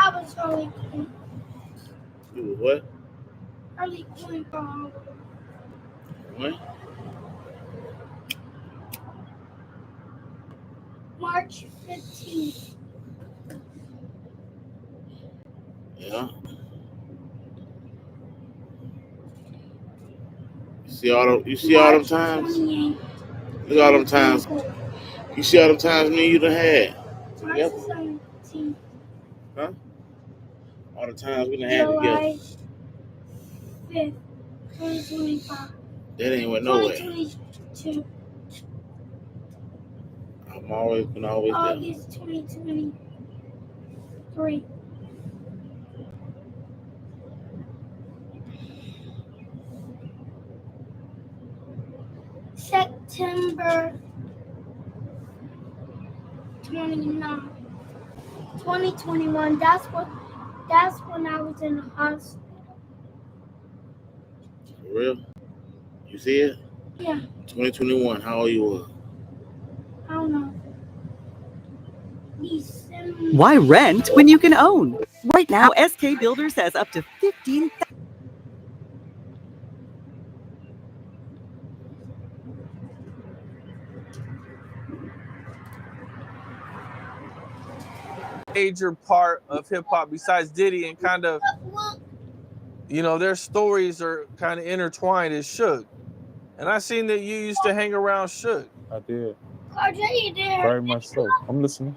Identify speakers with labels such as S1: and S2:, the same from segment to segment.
S1: I was early point.
S2: You was what?
S1: Early point guard.
S2: When?
S1: March 15th.
S2: Yeah. You see all them
S1: March
S2: times?
S1: 28th.
S2: Look at all them times. You see all them times me and you done had.
S1: March
S2: Together?
S1: 17th.
S2: Huh? All the times we done had together.
S1: July 5th, 2025.
S2: That ain't went nowhere.
S1: 2022.
S2: I'm always been always there.
S1: August 2023. September 29th, 2021. That's when I was in the hospital.
S2: For real? You see it?
S1: Yeah,
S2: 2021. How old you were?
S1: I don't know. December.
S3: Why rent when you can own? Right now, SK Builders has up to 15,000.
S4: Major part of hip hop besides Diddy, and kind of, you know, their stories are kind of intertwined, is Suge. And I seen that you used to hang around Suge.
S5: I did.
S1: RJ, you there?
S5: Very much so. I'm listening.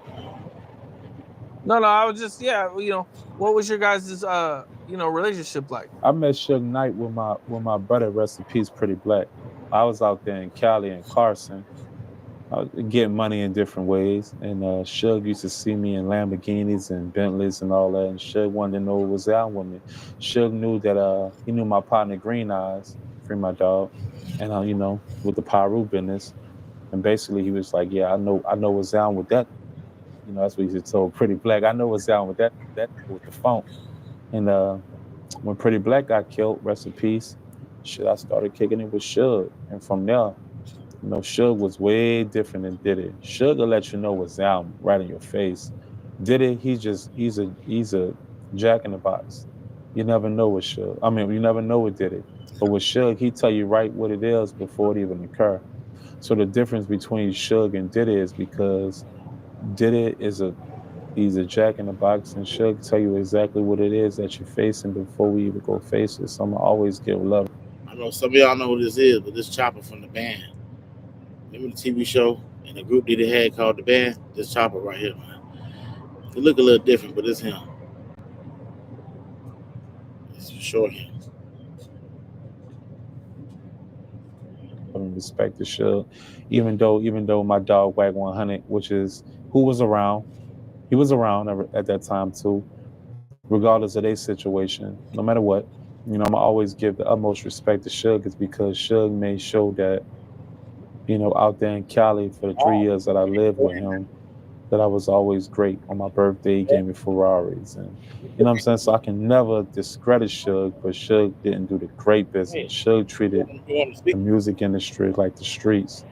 S4: No, I was just, yeah, you know, what was your guys' relationship like?
S5: I met Suge Knight with my brother, rest in peace, Pretty Black. I was out there in Cali and Carson. I was getting money in different ways. And Suge used to see me in Lamborghinis and Bentleys and all that. And Suge wanted to know what was out with me. Suge knew that he knew my partner Green Eyes, Free My Dog, and you know, with the Pyru business. And basically he was like, yeah, I know what's down with that. You know, that's what he told Pretty Black. I know what's down with that with the phone. And when Pretty Black got killed, rest in peace, shit, I started kicking it with Suge. And from there, you know, Suge was way different than Diddy. Suge will let you know what's down right in your face. Diddy, he's a jack in the box. You never know with Suge. I mean, you never know with Diddy. But with Suge, he tell you right what it is before it even occur. So the difference between Suge and Diddy is because Diddy he's a jack in the box, and Suge tell you exactly what it is that you're facing before we even go face it. So I'm always give love.
S2: I know some of y'all know who this is, but this Chopper from the band. Remember the TV show and the group that they had called The Band? This Chopper right here, man. He look a little different, but it's him. It's for sure him.
S5: Respect to Suge, even though my dog Waaaam 100, which is who was around, he was around at that time too, regardless of their situation, no matter what. You know, I'm always give the utmost respect to Suge, is because Suge made sure that, you know, out there in Cali for the 3 years that I lived with him, that I was always great. On my birthday, he gave me Ferraris, and you know what I'm saying? So I can never discredit Suge, but Suge didn't do the great business. Suge treated the music industry like the streets.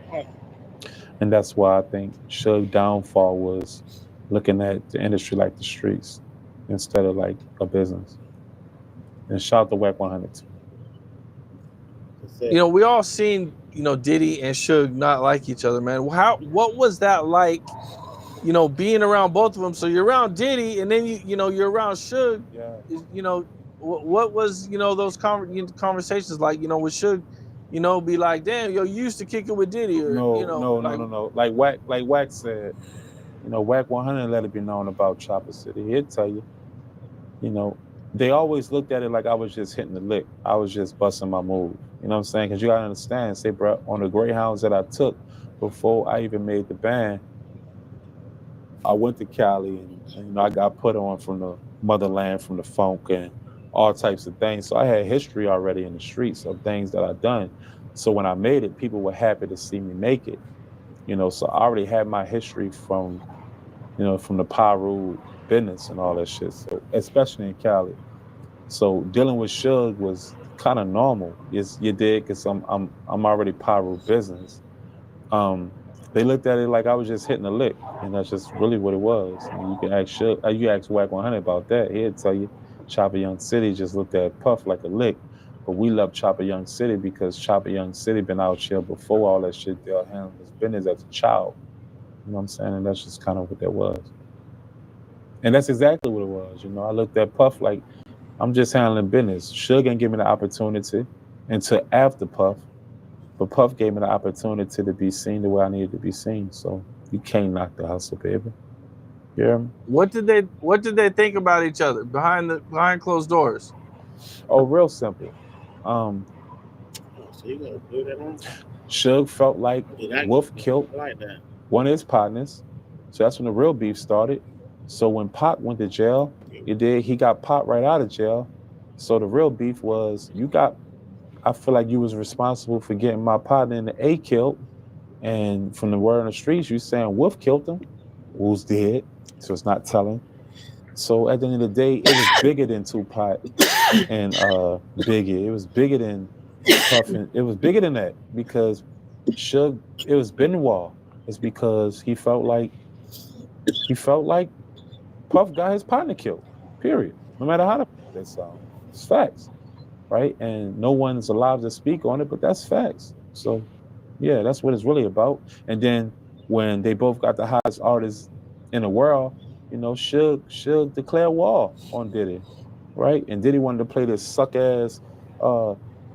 S5: And that's why I think Suge's downfall was looking at the industry like the streets instead of like a business. And shout out to Waaaam 100 too.
S4: You know, we all seen, you know, Diddy and Suge not like each other, man. What was that like, you know, being around both of them? So you're around Diddy, and then you're around Suge.
S5: Yeah.
S4: You know, what was, you know, those conversations like? You know, with Suge, you know, be like, damn, yo, you used to kick it with Diddy, or
S5: No. Like Wack said, you know, Waaaam 100 let it be known about Chopper City. He'd tell you, you know, they always looked at it like I was just hitting the lick. I was just busting my move. You know what I'm saying? Because you gotta understand, say, bro, on the Greyhounds that I took before I even made the band, I went to Cali and you know, I got put on from the motherland, from the funk and all types of things. So I had history already in the streets of things that I'd done. So when I made it, people were happy to see me make it. You know, so I already had my history from, you know, from the Pyru business and all that shit. So especially in Cali. So dealing with Suge was kind of normal. You did, because I'm already Pyru business. They looked at it like I was just hitting a lick, and that's just really what it was. And you can ask you ask Wack 100 about that. He'll tell you Chopper Young City just looked at Puff like a lick. But we love Chopper Young City because Chopper Young City been out here before all that shit. They'll handle his business as a child. You know what I'm saying? And that's just kind of what that was. And that's exactly what it was. You know, I looked at Puff like I'm just handling business. Suge ain't give me the opportunity until after Puff. But Puff gave me the opportunity to be seen the way I needed to be seen. So you can't knock the hustle, baby. You hear me?
S4: What did they think about each other behind closed doors?
S5: Oh, real simple.
S2: So you gotta do that on?
S5: Suge felt like Wolf killed
S2: like that.
S5: one of his partners. So that's when the real beef started. So when Pac went to jail, he got Pac right out of jail. So the real beef was I feel like you was responsible for getting my partner in the A killed. And from the word on the streets, you saying Wolf killed him. Wolf's dead. So it's not telling. So at the end of the day, it was bigger than Tupac and Biggie. It was bigger than Puffin. It was bigger than that because Suge, it was Benoit. It's because he felt like Puff got his partner killed. Period. No matter how that sounds. It's facts. Right? And no one's allowed to speak on it, but that's facts. So yeah, that's what it's really about. And then when they both got the hottest artists in the world, you know, Suge declared war on Diddy, right? And Diddy wanted to play this suck ass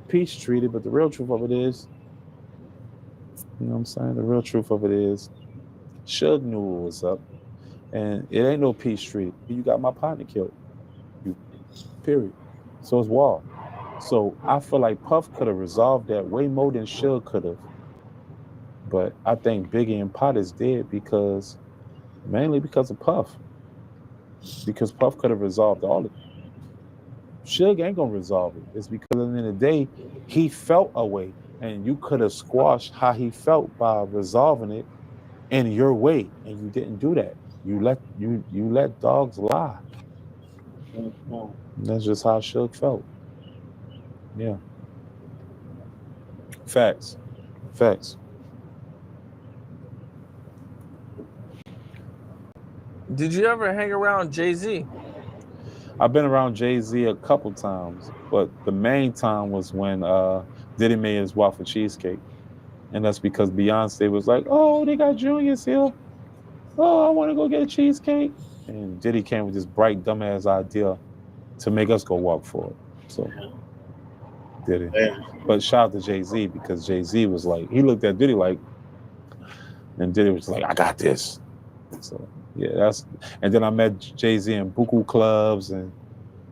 S5: peace treaty, but the real truth of it is, you know what I'm saying? The real truth of it is, Suge knew what was up, and it ain't no peace treaty. You got my partner killed, period. So it's war. So I feel like Puff could have resolved that way more than Suge could have. But I think Biggie and Pot is dead mainly because of Puff. Because Puff could have resolved all of it. Suge ain't gonna resolve it. It's because at the end of the day, he felt a way, and you could have squashed how he felt by resolving it in your way, and you didn't do that. You let dogs lie. That's just how Suge felt. Yeah. Facts.
S4: Did you ever hang around Jay-Z?
S5: I've been around Jay-Z a couple times, but the main time was when Diddy made his waffle cheesecake. And that's because Beyonce was like, oh, they got Junior's here. Oh, I want to go get a cheesecake. And Diddy came with this bright, dumbass idea to make us go walk for it. So, Diddy.
S2: Yeah.
S5: But shout out to Jay-Z because Jay-Z was like, he looked at Diddy like, and Diddy was like, I got this. So, yeah, and then I met Jay-Z in buku clubs, and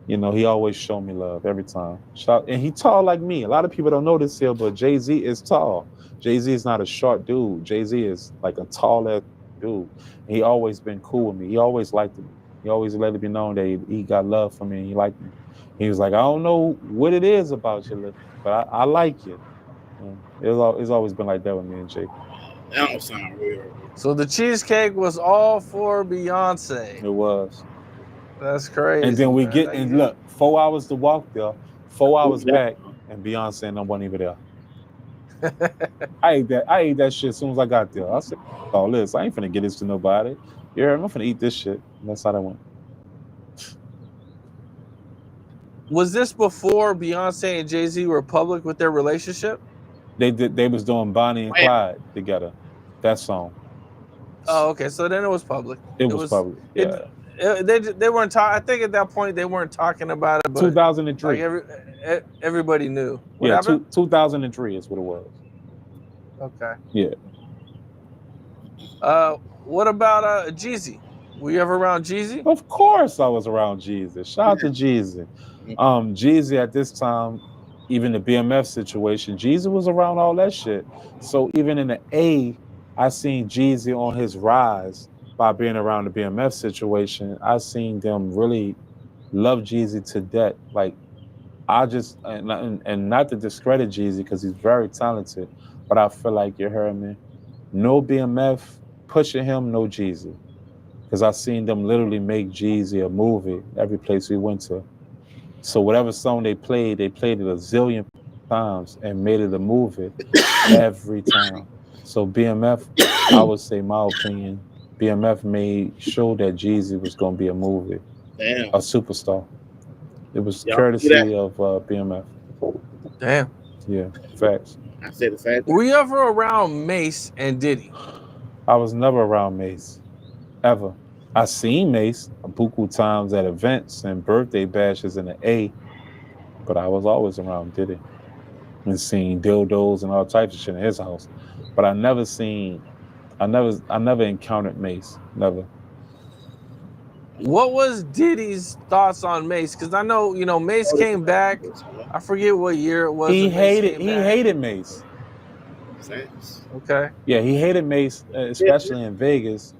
S5: you know, he always showed me love every time. And he tall like me. A lot of people don't know this here, but Jay-Z is tall. Jay-Z is not a short dude. Jay-Z is like a tall ass dude. And he always been cool with me. He always liked me. He always let it be known that he got love for me and he liked me. He was like, I don't know what it is about you, but I like you. And it's always been like that with me and Jay.
S2: That don't sound real.
S4: So the cheesecake was all for Beyonce.
S5: It was.
S4: That's crazy.
S5: And then we look, 4 hours to walk there, 4 hours back, and Beyonce and I wasn't even there. I ate that shit as soon as I got there. I said, all this, I ain't finna get this to nobody. Yeah, I'm finna eat this shit. And that's how that went.
S4: Was this before Beyonce and Jay-Z were public with their relationship?
S5: They was doing Bonnie and Clyde together. That song.
S4: Oh, okay. So then it was public.
S5: It was public. Yeah.
S4: They weren't talking. I think at that point they weren't talking about it. But
S5: 2003.
S4: Like everybody knew.
S5: What happened? 2003 is what it was.
S4: Okay.
S5: Yeah.
S4: What about Jeezy? Were you ever around Jeezy?
S5: Of course I was around Jeezy. Shout out to Jeezy. Jeezy at this time, even the BMF situation, Jeezy was around all that shit. So even in the A, I seen Jeezy on his rise by being around the BMF situation. I seen them really love Jeezy to death. Like, I just, and not to discredit Jeezy because he's very talented, but I feel like, you heard me, no BMF pushing him, no Jeezy. Because I seen them literally make Jeezy a movie every place we went to. So whatever song they played it a zillion times and made it a movie every time. So BMF, I would say my opinion, BMF made sure that Jeezy was gonna be a movie,
S2: Damn.
S5: a superstar. It was
S2: Y'all see that?
S5: courtesy of BMF.
S4: Damn.
S5: Yeah, facts.
S2: I said the same thing.
S4: Were you ever around Mace and Diddy?
S5: I was never around Mace, ever. I seen Mace a buku times at events and birthday bashes in the A, but I was always around Diddy and seen dildos and all types of shit in his house. But I never encountered Mace. Never.
S4: What was Diddy's thoughts on Mace? Because I know, Mace came back. I forget what year it was.
S5: He
S4: when Mace came
S5: he
S4: back.
S5: hated Mace.
S2: Facts.
S4: Okay.
S5: Yeah, he hated Mace, especially in Vegas.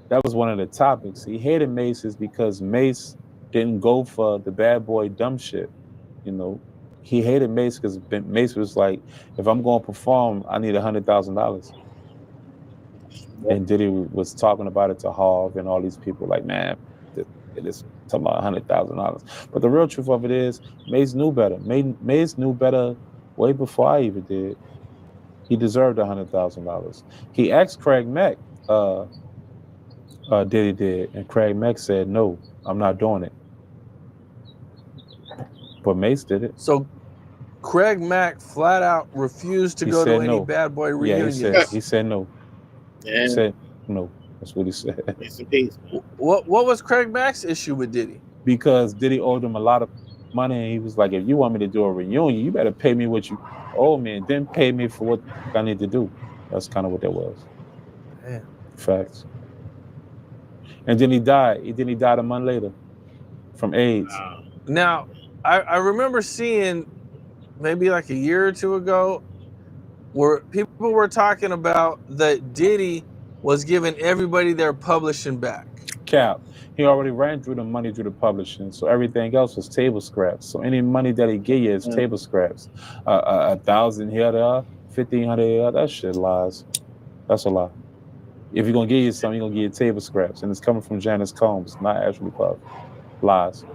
S5: That was one of the topics. He hated Mace is because Mace didn't go for the bad boy dumb shit. You know, he hated Mace because Mace was like, if I'm going to perform, I need $100,000. And Diddy was talking about it to Harv and all these people like, man, it is talking about $100,000. But the real truth of it is, Mace knew better. Mace knew better way before I even did. He deserved $100,000. He asked Craig Mack, Diddy did, and Craig Mack said, no, I'm not doing it. But Mace did it.
S4: So Craig Mack flat out refused to go to any
S5: no.
S4: bad boy
S5: Yeah,
S4: reunions.
S5: he said no.
S2: Yeah.
S5: He said no. That's what he said.
S2: Rest in peace, man.
S4: What was Craig Mack's issue with Diddy?
S5: Because Diddy owed him a lot of money, and he was like, if you want me to do a reunion, you better pay me what you owe me, and then pay me for what I need to do. That's kind of what that was.
S4: Damn.
S5: Facts. And then he died. He died a month later from AIDS.
S4: Now, I remember seeing maybe like a year or two ago where people were talking about that Diddy was giving everybody their publishing back.
S5: Cap. He already ran through the money through the publishing, so everything else was table scraps. So any money that he give you is table scraps. 1,000 here, there, 1,500 here, that shit lies. That's a lie. If you're gonna give you something, you're gonna give you table scraps, and it's coming from Janice Combs, not actually Puff. Lies.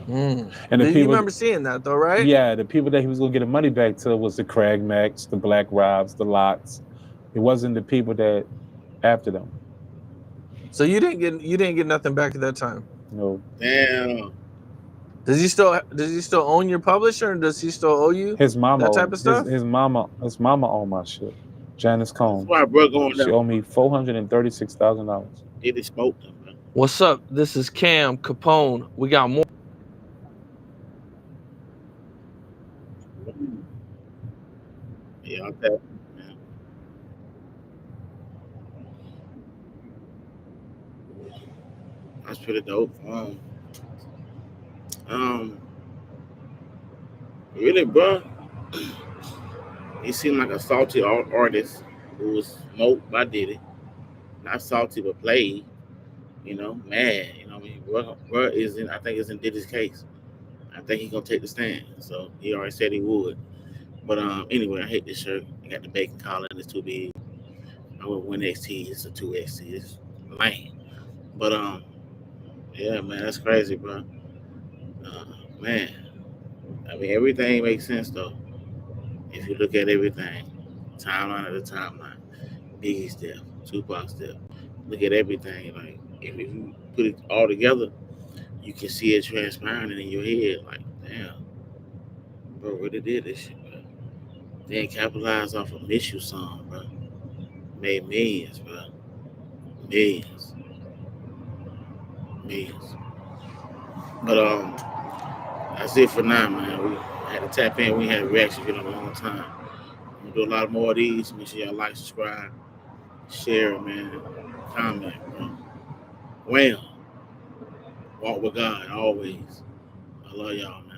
S4: And
S5: the
S4: you
S5: people,
S4: remember seeing that though, right?
S5: Yeah, the people that he was gonna get the money back to was the Craig Macks, the Black Robs, the Lots. It wasn't the people that after them.
S4: So you didn't get nothing back at that time.
S5: No.
S2: Damn.
S4: Does he still own your publisher, and does he still owe you
S5: his mama
S4: that type of stuff?
S5: His mama owned my shit. Janice Combs.
S2: That's why bro going
S5: she owed me $436,000.
S2: Did he smoke them, man?
S4: What's up? This is Cam Capone. We got more.
S2: Yeah, I'm that. That's pretty dope. Really, bro. He seemed like a salty artist who was smoked by Diddy. Not salty, but played. Mad. I mean, bro is in. I think it's in Diddy's case. I think he's gonna take the stand. So he already said he would. But anyway, I hate this shirt. I got the bacon collar and it's too big. I went 1XT. It's a 2XT. It's lame. But yeah, man, that's crazy, bro. Man, I mean, everything makes sense though. If you look at everything, timeline of the timeline, Biggie's death, Tupac's death. Look at everything. Like if you put it all together, you can see it transpiring in your head. Like, damn, bro, really did this shit, bro. Then capitalized off a Miss You song, bro. Made millions, bro. Millions. But that's it for now, man. We had to tap in. We had a reaction in a long time. We'll do a lot more of these. Make sure y'all like, subscribe, share, man. Comment, bro. Well, walk with God always. I love y'all, man.